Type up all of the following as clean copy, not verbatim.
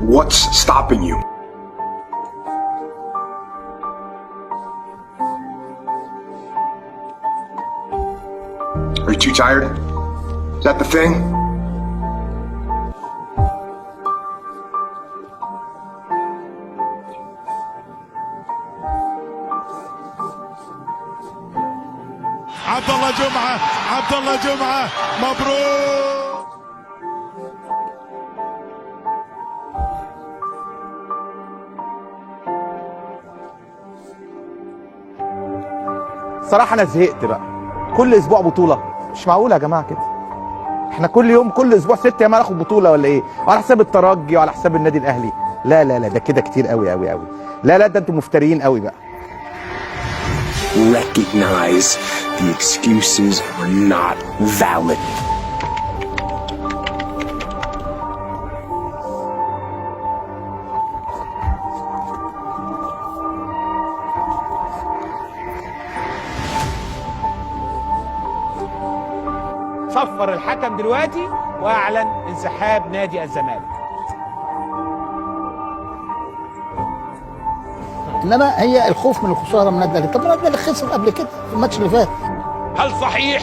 What's stopping you? Are you too tired? Is that the thing? عبد الله جمعة، عبد الله جمعة مبروك. صراحة أنا زهقت بقى، كل أسبوع بطولة، مش معقولة يا جماعة كده. إحنا كل يوم كل أسبوع 6 أيام ناخد بطولة ولا إيه؟ وعلى حساب الترجي وعلى حساب النادي الأهلي. لا لا لا ده كده كتير قوي قوي قوي. لا لا ده أنتوا مفتريين قوي بقى. Recognize the excuses are not valid. صفر الحكم دلوقتي واعلن انسحاب نادي الزمالك. انما هي الخوف من الخساره من النادي الاهلي. طب النادي الاهلي خسر قبل كده في الماتش اللي فات. هل صحيح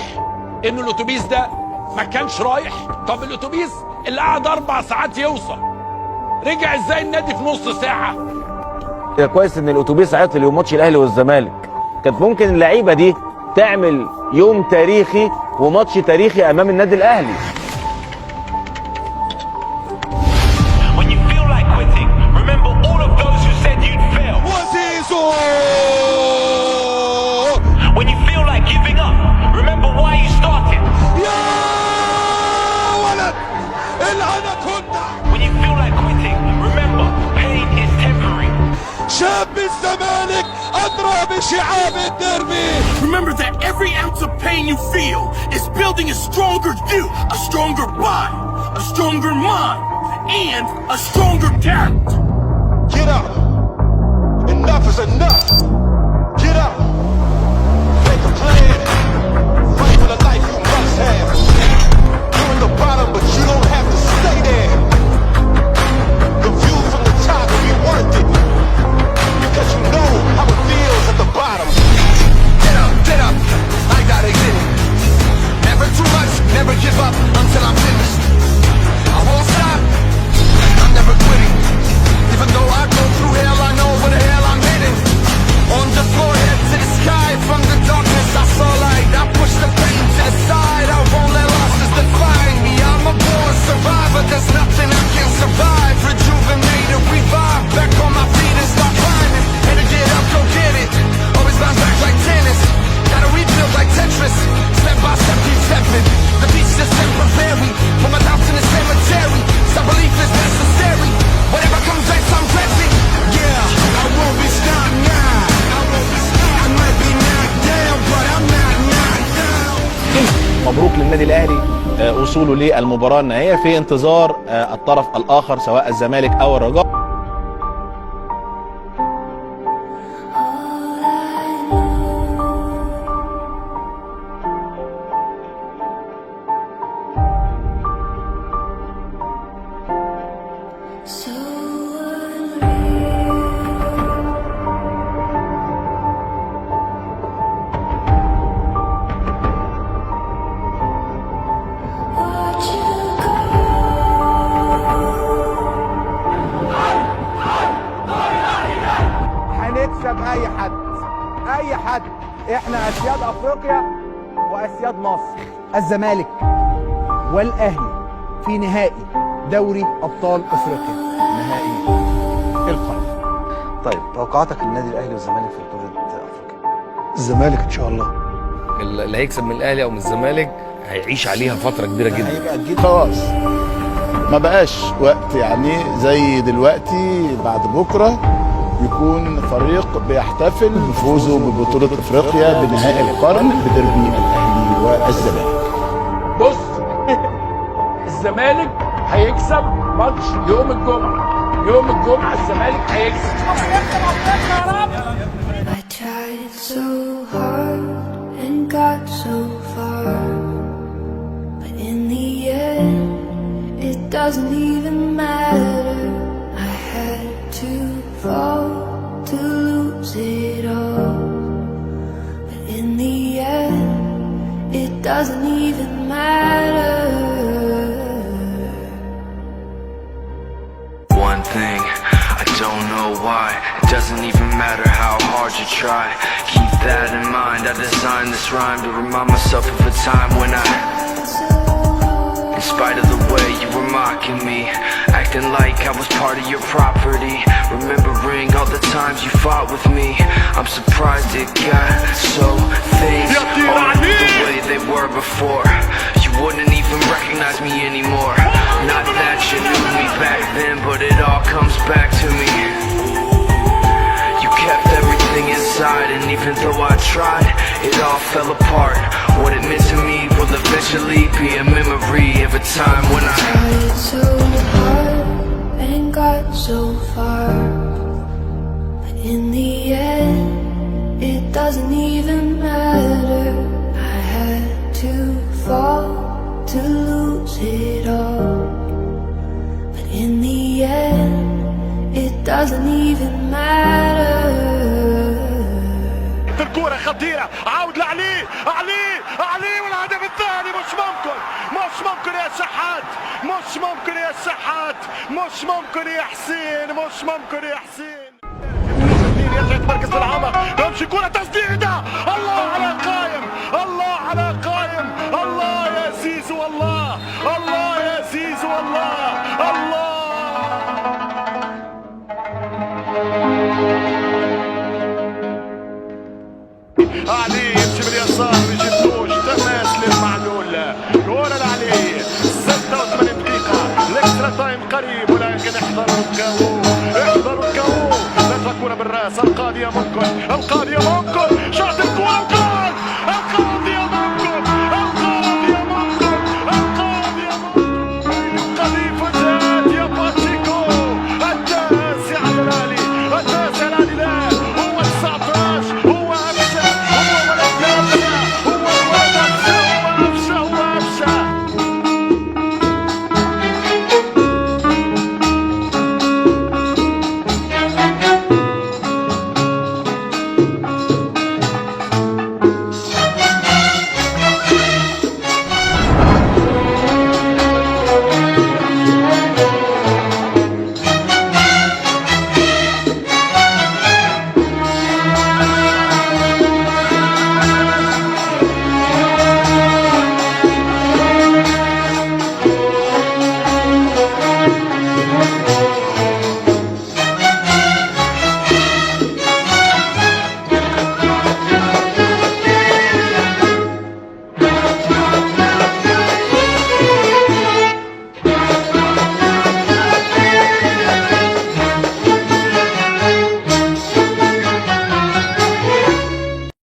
ان الاتوبيس ده ما كانش رايح؟ طب الاتوبيس اللي قعد 4 ساعات يوصل رجع ازاي النادي في نص ساعه؟ كويس ان الاتوبيس عطل يوم ماتش الاهلي والزمالك. كانت ممكن اللعيبه دي تعمل يوم تاريخي وماتش تاريخي امام النادي الاهلي. شاب الزمالك أدرى بشعاب الديربي. Remember that every ounce of pain you feel is building a stronger you, a stronger body, a stronger mind, and a stronger character. Get up. Enough is enough. Get up. Make a plan. Fight for the life you must have. You're in the bottom, but you don't have to stay there. The view from the top will be worth it. Because you know how it feels at the bottom. Get up, I gotta get it. Never too much, never give up until I'm finished. I won't stop, I'm never quitting. Even though I go through hell, I know where the hell I'm heading. On the floor, head to the sky, from the darkness I saw light. I push the pain to the side, I won't let losses define me. I'm a born survivor, there's nothing I can't survive. Rejuvenated, revive, back on my feet and start climbing. And to get up, go get it. Always bounce back like tennis. Gotta rebuild like Tetris. Step by step, keep stepping. The beach just temporary. Put my doubts in the cemetery. Some belief is necessary. Whatever comes next, I'm dressing. Yeah, I won't be stopped now. I might be knocked down, but I'm not knocked down. مبروك للنادي الأهلي وصوله للمباراة النهائية في انتظار الطرف الآخر سواء الزمالك أو الرجاء. هنكسب اي حد. احنا اسياد افريقيا واسياد مصر. الزمالك والاهلي في نهائي دوري ابطال افريقيا، نهائي القرن. طيب توقعاتك للنادي الاهلي والزمالك في بطولة افريقيا؟ الزمالك ان شاء الله. اللي هيكسب من الاهلي او من الزمالك هيعيش عليها فتره كبيره جدا. هيبقى جديد خلاص، ما بقاش وقت يعني زي دلوقتي. بعد بكره يكون فريق بيحتفل بفوزه ببطولة افريقيا بنهائي القرن بدربي الاهلي والزمالك. بص الزمالك هيكسب ماتش يوم الجمعه الزمالك هيكسب. I tried so hard and got so far, but in the end it doesn't even matter. fall to lose it all. But in the end, it doesn't even matter. One thing, I don't know why. It doesn't even matter how hard you try. Keep that in mind. I designed this rhyme to remind myself of a time when in spite of the way you were mocking me, acting like I was part of your property, remembering all the times you fought with me, I'm surprised it got so things aren't the way they were before. You wouldn't even recognize me anymore. Not that you knew me back then, but it all comes back to me. You kept everything inside, and even though I tried, it all fell apart. What it meant to me will eventually be a memory of a time when I tried so hard and got so far, but in the end, it doesn't even matter. I had to fall to lose it all, but in the end, it doesn't even matter. الكرة خطيرة، عود لعلي، علي والهدف الثاني. مش ممكن يا شحات، مش ممكن يا شحات، مش ممكن يا حسين، مش ممكن يا حسين. يرجع مركز العمق، تمشي كرة تسديدة، الله على قايم، الله على قايم، الله يا زيزو، الله يا زيزو، الله. علي يمشي باليسار بيجيبوش تماس للمعلول. جول علي 86 دقيقة، الاكسترا تايم قريب، ولكن احذروا الكاو. نزل كرة بالراس، القاضية ممكن، شاط الكرة